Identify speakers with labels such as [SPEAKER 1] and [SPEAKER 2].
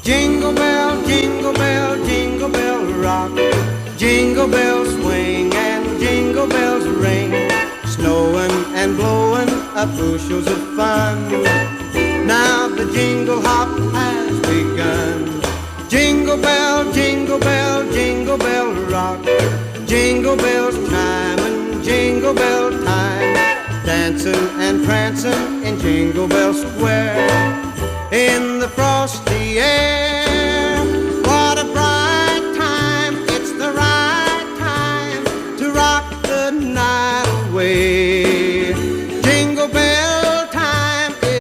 [SPEAKER 1] jingle bell rock. Jingle bells swing and jingle bells ring. Snowing and blowing up bushels of fun. Now the jingle hop has begun. Jingle bell rock. Jingle bells chime and jingle bell time. Dancing and prancing in Jingle Bell Square. In the frosty air.